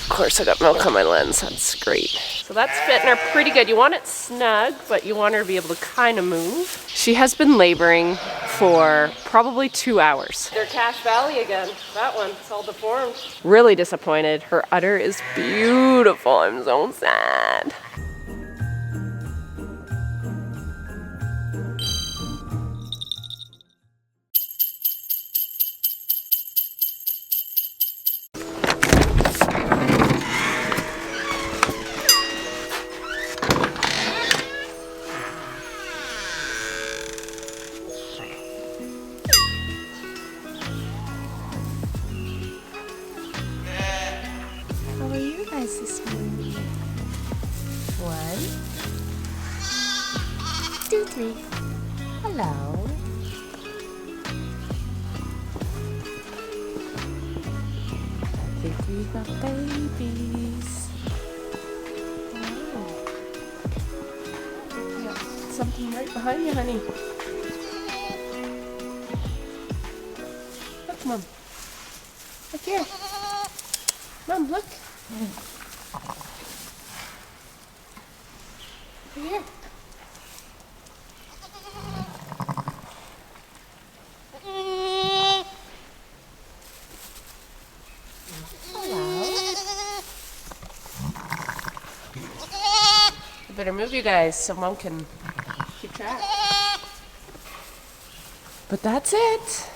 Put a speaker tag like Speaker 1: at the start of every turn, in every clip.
Speaker 1: Of course, I got milk on my lens. That's great. So that's fitting her pretty good. You want it snug, but you want her to be able to kind of move. She has been laboring for probably 2 hours. They're Cache Valley again. That one, it's all deformed. Really disappointed. Her udder is beautiful. I'm so sad.
Speaker 2: How are you guys this morning? 1, 2, 3. Hello. I think we got babies. Wow.
Speaker 1: Yeah, something right behind you, honey. Look, Mom. Look here. Mom, look. Over here. I better move you guys so Mom can keep track. But that's it.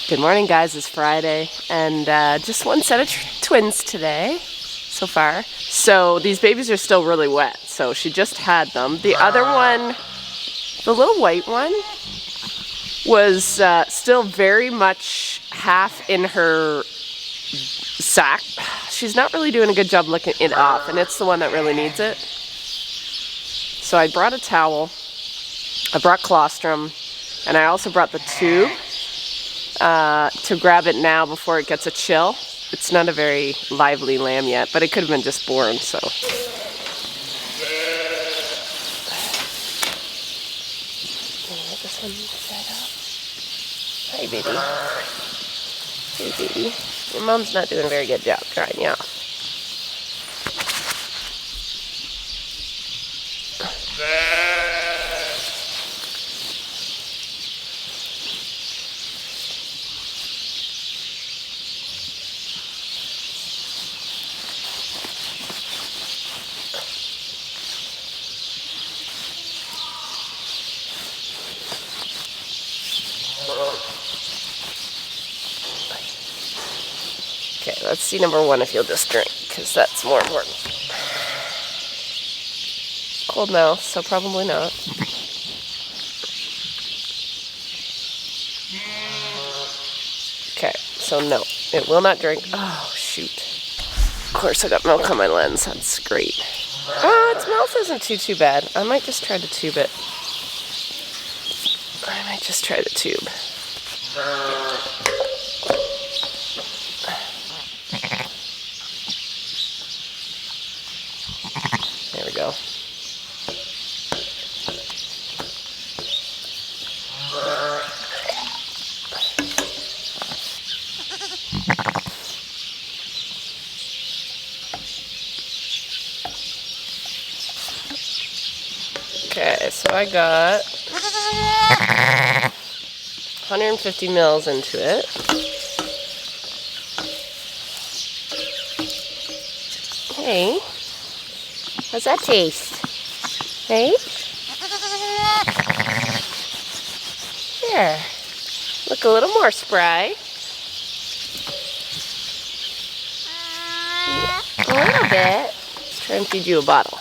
Speaker 1: Good morning, guys. It's Friday, and just one set of twins today so far. So these babies are still really wet, so she just had them. The other one, the little white one, was still very much half in her sack. She's not really doing a good job licking it off, and it's the one that really needs it. So I brought a towel, I brought colostrum, and I also brought the tube to grab it now before it gets a chill. It's not a very lively lamb yet, but it could have been just born, so. This one right up. Hi, baby. Hey, baby. Your mom's not doing a very good job drying you off. Okay, let's see number one if you'll just drink, because that's more important. Cold mouth, so probably not. Okay, so no, it will not drink. Oh, shoot. Of course, I got milk on my lens. That's great. Its mouth isn't too bad. I might just try to tube it. I might just try the tube. There we go. Okay, so I got 150 mils into it. Hey, how's that taste? Hey? There. Look a little more spry. A little bit. Let's try and feed you a bottle,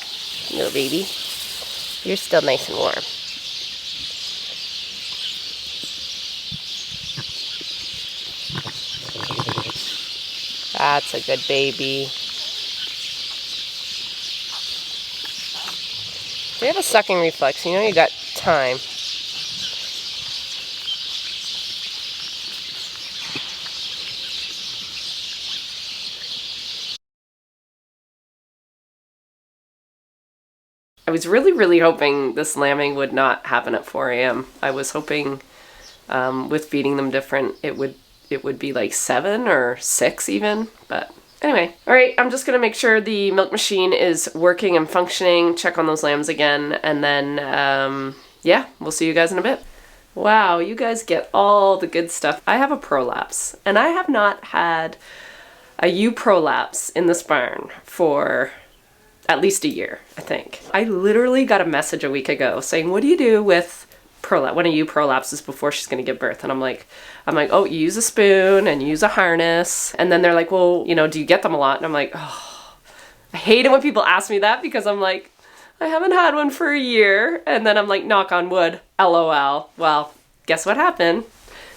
Speaker 1: little baby. You're still nice and warm. That's a good baby. They have a sucking reflex, you know you got time. I was really hoping this lambing would not happen at 4 a.m. I was hoping with feeding them different it would be like 7 or 6 even, but Anyway, all right, I'm just gonna make sure the milk machine is working and functioning, check on those lambs again, and then, yeah, we'll see you guys in a bit. Wow, you guys get all the good stuff. I have a prolapse, and I have not had a prolapse in this barn for at least a year, I think. I literally got a message a week ago saying, what do you do with when a prolapses before she's gonna give birth? And I'm like, oh, you use a spoon and you use a harness. And then they're like, well, you know, do you get them a lot? And I'm like, oh, I hate it when people ask me that because I'm like, I haven't had one for a year. And then I'm like, knock on wood, LOL. Well, guess what happened?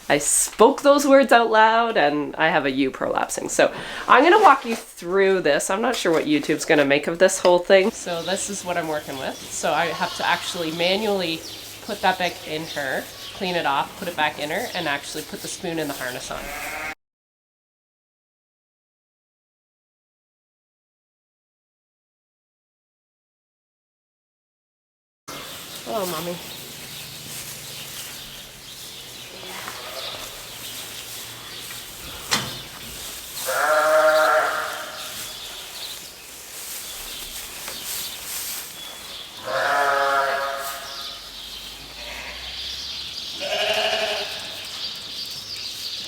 Speaker 1: I spoke those words out loud and I have a prolapsing. So I'm gonna walk you through this. I'm not sure what YouTube's gonna make of this whole thing. So this is what I'm working with. So I have to actually manually put that back in her, clean it off, put it back in her, and actually put the spoon in the harness on. Hello, Mommy.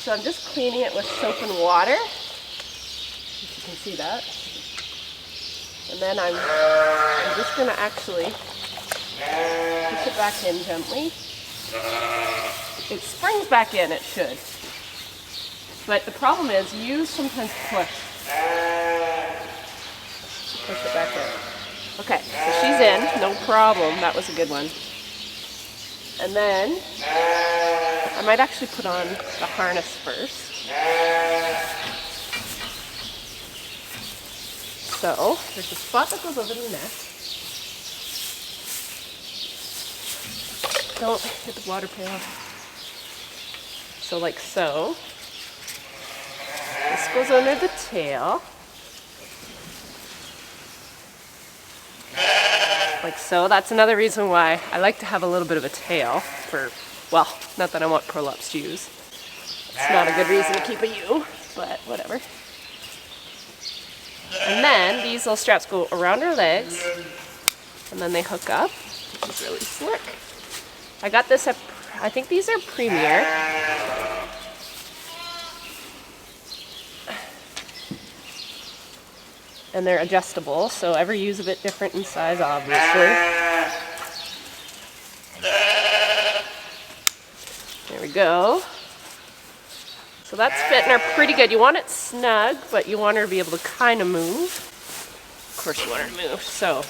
Speaker 1: So I'm just cleaning it with soap and water, if you can see that. And then I'm just gonna actually push it back in gently. It springs back in, it should. But the problem is you sometimes push it back in. Okay, so she's in, no problem, that was a good one. And then I might actually put on the harness first. So there's a spot that goes over the neck. Don't hit the water pail. So like so. This goes under the tail. Like so. That's another reason why I like to have a little bit of a tail for, well, not that I want prolapse to use. It's not a good reason to keep a ewe, but whatever. And then these little straps go around her legs, and then they hook up, which is really slick. I got this at, I think these are Premier. And they're adjustable, so every ewe's a bit different in size, obviously. There we go. So that's fitting her pretty good. You want it snug, but you want her to be able to kind of move. Of course you want her to move. So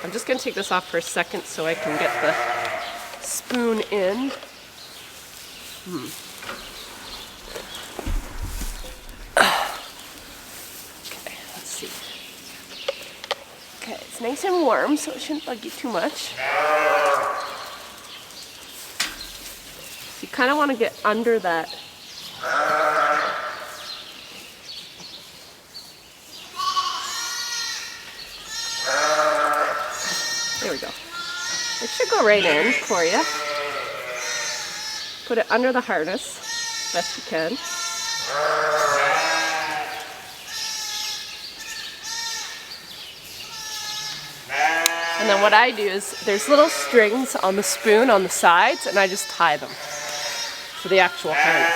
Speaker 1: I'm just gonna take this off for a second so I can get the spoon in. Okay, let's see. Okay, it's nice and warm, so it shouldn't bug you too much. You kind of want to get under that. There we go. It should go right in for you. Put it under the harness, best you can. And then what I do is, there's little strings on the spoon on the sides, and I just tie them to the actual harness.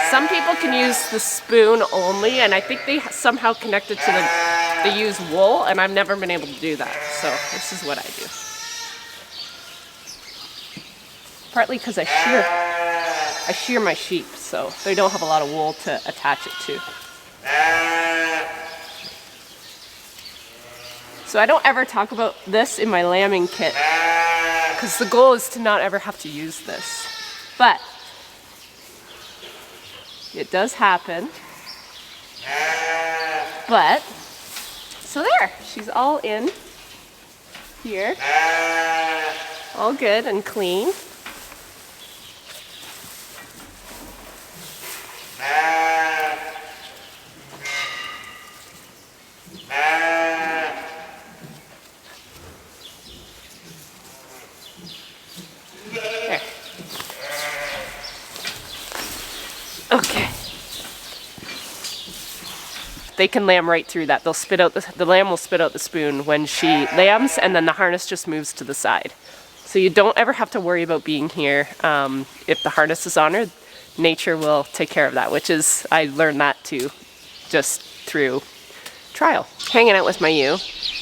Speaker 1: Some people can use the spoon only, and I think they somehow connect it to the ewe's wool, and I've never been able to do that. So this is what I do. Partly because I shear my sheep, so they don't have a lot of wool to attach it to. So I don't ever talk about this in my lambing kit, because the goal is to not ever have to use this. But it does happen. But, so there, she's all in here. All good and clean. There. Okay. They can lamb right through that. They'll spit out, the lamb will spit out the spoon when she lambs, and then the harness just moves to the side. So you don't ever have to worry about being here. If the harness is on her, nature will take care of that, which is, I learned that too, just through trial. Hanging out with my ewe,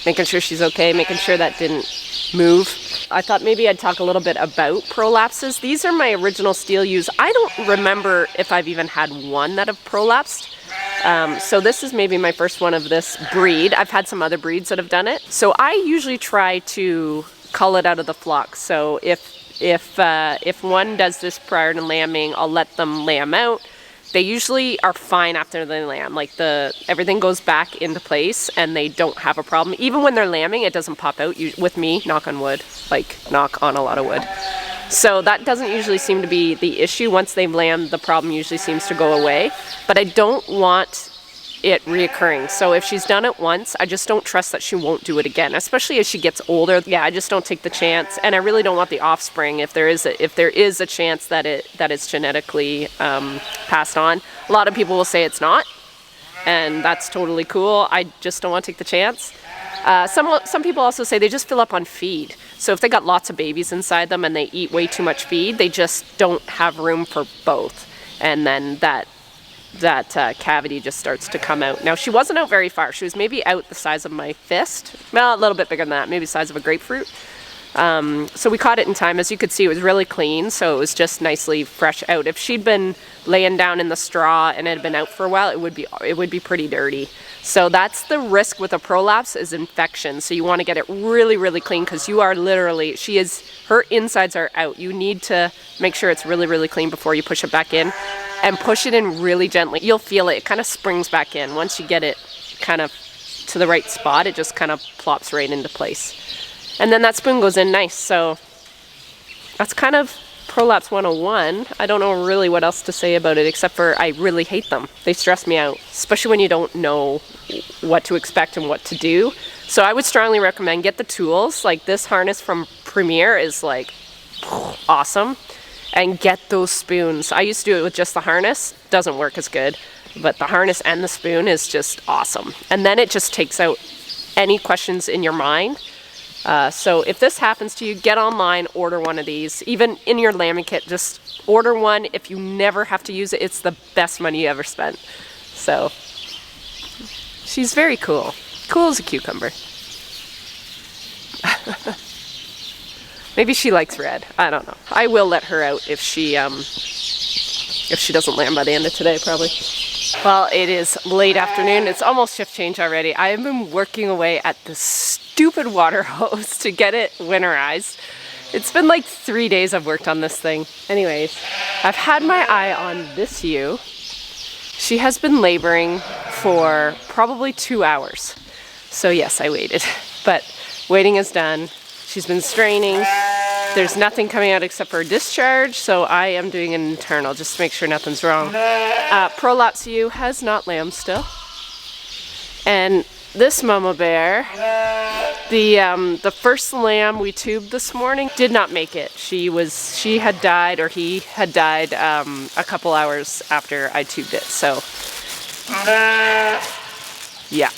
Speaker 1: making sure she's okay, making sure that didn't move. I thought maybe I'd talk a little bit about prolapses. These are my original steel ewes. I don't remember if I've even had one that have prolapsed. So this is maybe my first one of this breed. I've had some other breeds that have done it. So I usually try to cull it out of the flock. So if one does this prior to lambing, I'll let them lamb out. They usually are fine after they lamb. Like everything goes back into place and they don't have a problem. Even when they're lambing, it doesn't pop out. With me, knock on wood, like knock on a lot of wood. So that doesn't usually seem to be the issue. Once they've lambed, the problem usually seems to go away. But I don't want it reoccurring. So if she's done it once, I just don't trust that she won't do it again, especially as she gets older. Yeah, I just don't take the chance, and I really don't want the offspring if there is a chance that it's genetically passed on. A lot of people will say it's not, and that's totally cool. I just don't want to take the chance. Some people also say they just fill up on feed. So if they got lots of babies inside them and they eat way too much feed, they just don't have room for both, and then that cavity just starts to come out. Now, she wasn't out very far. She was maybe out the size of my fist. Well, a little bit bigger than that, maybe the size of a grapefruit. So we caught it in time. As you could see, it was really clean, so it was just nicely fresh out. If she'd been laying down in the straw and it had been out for a while, it would be pretty dirty. So that's the risk with a prolapse, is infection. So you want to get it really, really clean, because you are literally, her insides are out. You need to make sure it's really, really clean before you push it back in, and push it in really gently. You'll feel it. It kind of springs back in. Once you get it kind of to the right spot, it just kind of plops right into place. And then that spoon goes in nice. So that's kind of Prolapse 101. I don't know really what else to say about it, except for I really hate them. They stress me out, especially when you don't know what to expect and what to do. So I would strongly recommend get the tools. Like this harness from Premier is like awesome. And get those spoons. I used to do it with just the harness. Doesn't work as good, but the harness and the spoon is just awesome. And then it just takes out any questions in your mind. So if this happens to you, get online, order one of these. Even in your lambing kit, just order one. If you never have to use it, it's the best money you ever spent. So she's very cool. Cool as a cucumber. Maybe she likes red. I don't know. I will let her out if she doesn't lamb by the end of today, probably. Well, it is late afternoon. It's almost shift change already. I have been working away at this stupid water hose to get it winterized. It's been like 3 days I've worked on this thing. Anyways, I've had my eye on this ewe. She has been laboring for probably 2 hours. So yes, I waited, but waiting is done. She's been straining. There's nothing coming out except for a discharge, so I am doing an internal just to make sure nothing's wrong. Prolapse ewe has not lambed still. And this mama bear, the first lamb we tubed this morning did not make it. He had died a couple hours after I tubed it. So yeah.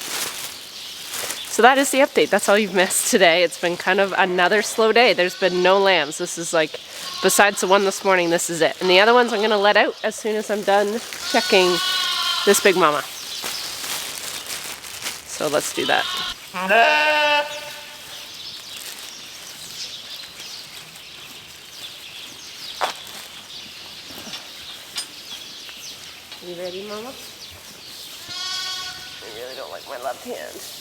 Speaker 1: So that is the update. That's all you've missed today. It's been kind of another slow day. There's been no lambs. This is like, besides the one this morning, this is it. And the other ones I'm gonna let out as soon as I'm done checking this big mama. So let's do that. You ready, mama? I really don't like my left hand.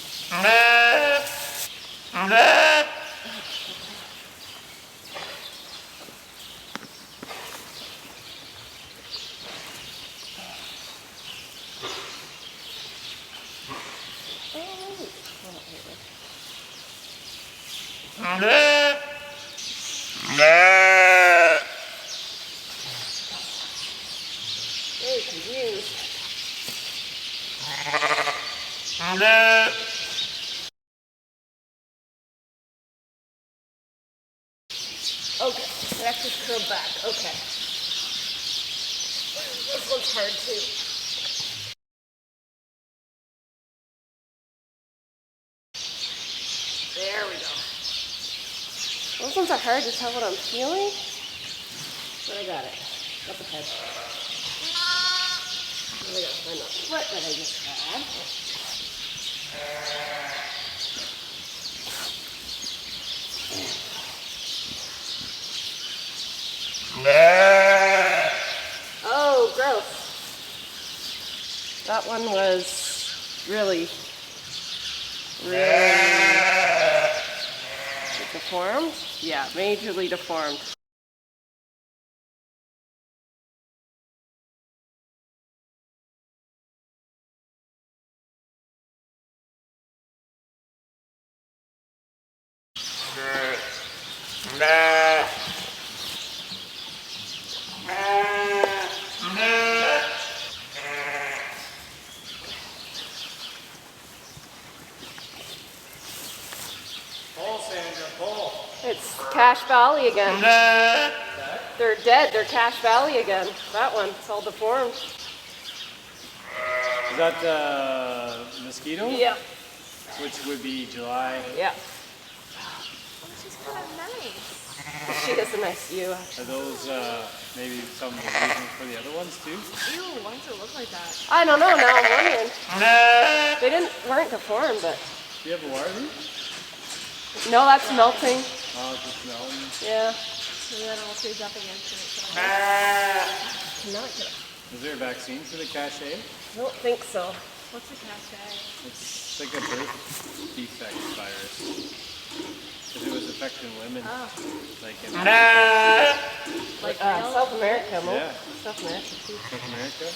Speaker 1: Very confused. Okay, let's just curl back. Okay. This one one's hard too. There we go. Those ones are hard to tell what I'm feeling, but I got it. Got the head. There we go. Find that foot that I just had. Oh, gross. That one was really deformed. Yeah, majorly deformed. It's Cache Valley again. They're dead. They're Cache Valley again. That one. It's all deformed.
Speaker 3: Is that mosquito?
Speaker 1: Yeah.
Speaker 3: Which would be July.
Speaker 1: Yeah.
Speaker 2: She's kind of nice.
Speaker 1: She has a nice view.
Speaker 3: Are those maybe some of the reasons for the other ones too?
Speaker 2: Ew, why does it look like that?
Speaker 1: I don't know. Now I'm wondering. They weren't deformed, but.
Speaker 3: Do you have a wire?
Speaker 1: No, that's melting.
Speaker 3: Oh, it's just melting.
Speaker 1: Yeah.
Speaker 2: So then I'll freeze up against it.
Speaker 1: Not good.
Speaker 3: Is there a vaccine for the cache?
Speaker 1: I don't think so.
Speaker 2: What's a cache?
Speaker 3: It's like a birth defect virus. Because it was affecting women.
Speaker 2: Oh.
Speaker 3: Like in
Speaker 2: Like
Speaker 1: South America,
Speaker 3: Yeah.
Speaker 1: South America too.
Speaker 3: South America.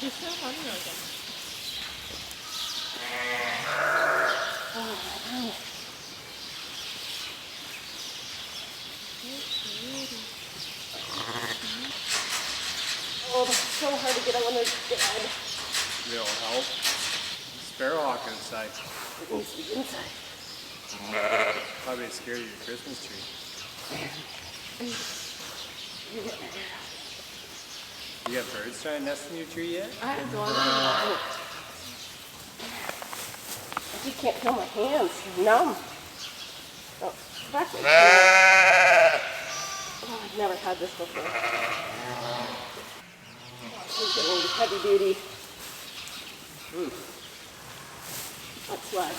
Speaker 2: You're so funny looking.
Speaker 1: Oh, that's so hard to get out when they're dead.
Speaker 3: They don't help. Sparrowhawk outside.
Speaker 1: It needs to be inside.
Speaker 3: Probably scared of your Christmas tree. You got birds trying to nest in your tree yet?
Speaker 2: I have one.
Speaker 1: I just can't feel my hands. They're numb. Oh, that's oh, I've never had this before. It's getting heavy duty. That's why.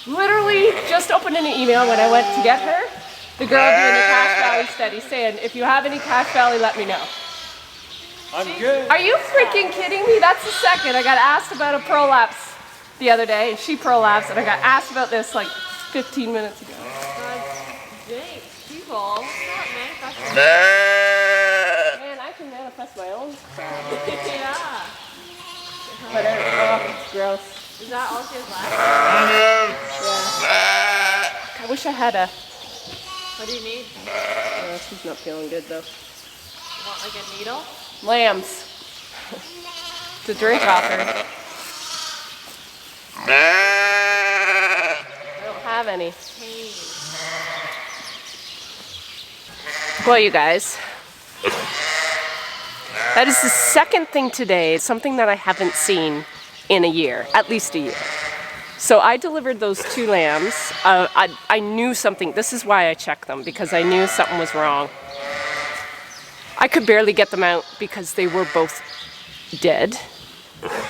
Speaker 1: Literally just opened an email when I went to get her. The girl doing the Cache Valley study saying, if you have any Cache Valley, let me know.
Speaker 3: I'm good.
Speaker 1: Are you freaking kidding me? That's the second. I got asked about a prolapse the other day, and she prolapsed, and I got asked about this like 15 minutes ago.
Speaker 2: Dang, people. Stop manifesting.
Speaker 1: Man, I can manifest my own.
Speaker 2: Yeah.
Speaker 1: Whatever. Oh, it's gross.
Speaker 2: Is that all she has left?
Speaker 1: Yeah. I wish I had a...
Speaker 2: What do you need?
Speaker 1: she's not feeling good though.
Speaker 2: You want like a needle?
Speaker 1: Lambs. To drink off her. I don't have any.
Speaker 2: Pain.
Speaker 1: Well, you guys, that is the second thing today. It's something that I haven't seen in a year, at least a year. So I delivered those 2 lambs. I knew something. This is why I checked them, because I knew something was wrong. I could barely get them out because they were both dead.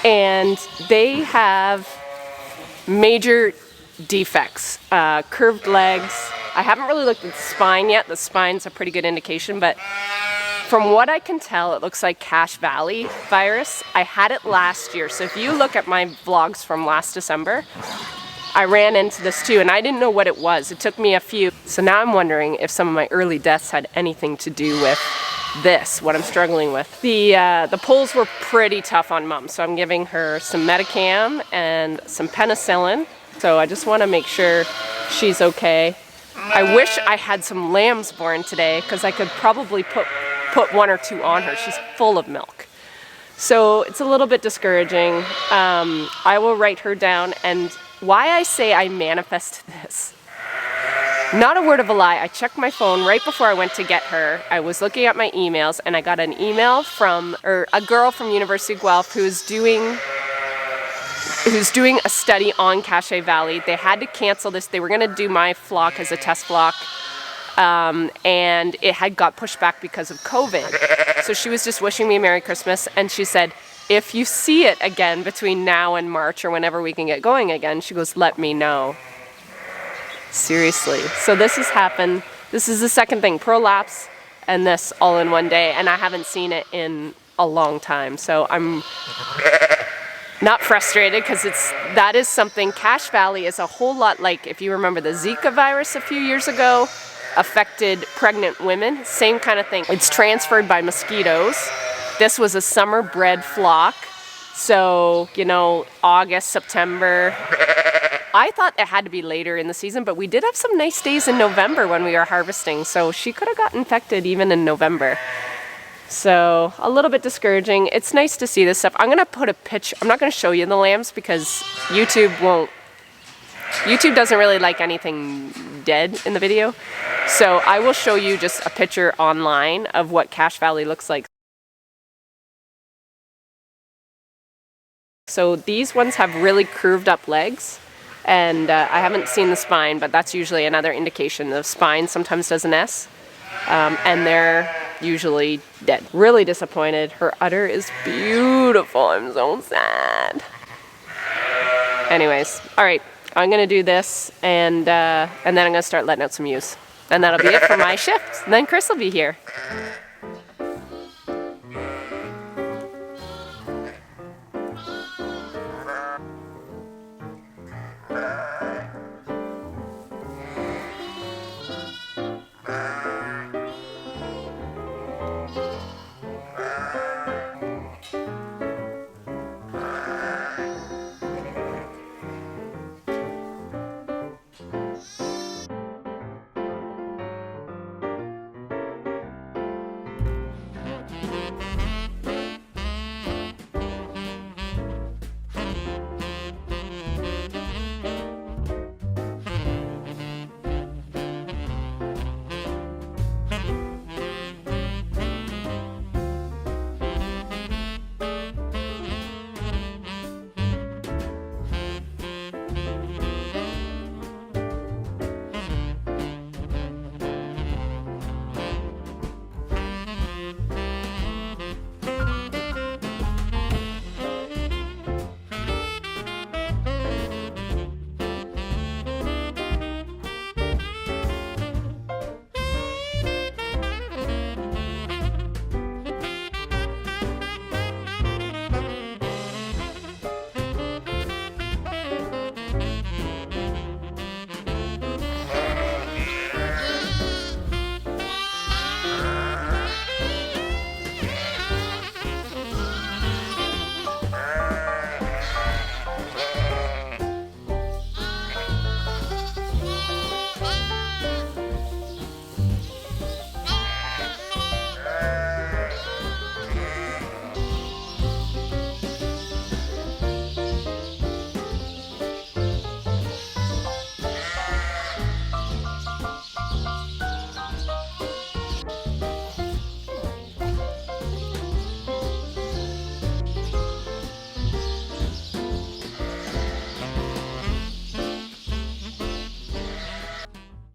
Speaker 1: And they have major defects, curved legs. I haven't really looked at the spine yet. The spine's a pretty good indication, but from what I can tell, it looks like Cache Valley virus. I had it last year, so if you look at my vlogs from last December, I ran into this too, and I didn't know what it was. It took me a few. So now I'm wondering if some of my early deaths had anything to do with this, what I'm struggling with. The pulls were pretty tough on Mom, so I'm giving her some Metacam and some penicillin. So I just want to make sure she's okay. I wish I had some lambs born today, because I could probably put 1 or 2 on her. She's full of milk. So it's a little bit discouraging. I will write her down, and why I say I manifest this. Not a word of a lie. I checked my phone right before I went to get her. I was looking at my emails, and I got an email from a girl from University of Guelph who's doing a study on Cache Valley. They had to cancel this. They were going to do my flock as a test flock, and it had got pushed back because of COVID. So she was just wishing me a Merry Christmas, and she said, if you see it again between now and March or whenever we can get going again, she goes, let me know. Seriously. So this has happened. This is the second thing, prolapse and this all in one day, and I haven't seen it in a long time. So I'm not frustrated because that is something. Cache Valley is a whole lot like, if you remember, the Zika virus a few years ago affected pregnant women. Same kind of thing. It's transferred by mosquitoes. This was a summer bred flock. So, you know, August, September. I thought it had to be later in the season, but we did have some nice days in November when we were harvesting. So she could have got infected even in November. So a little bit discouraging. It's nice to see this stuff. I'm going to put a picture. I'm not going to show you the lambs because YouTube doesn't really like anything dead in the video. So I will show you just a picture online of what Cache Valley looks like. So these ones have really curved up legs, and I haven't seen the spine, but that's usually another indication. The spine sometimes does an S, and they're usually dead. Really disappointed. Her udder is beautiful. I'm so sad. Anyways, all right, I'm gonna do this, and then I'm gonna start letting out some ewes, and that'll be it for my shift. And then Chris will be here.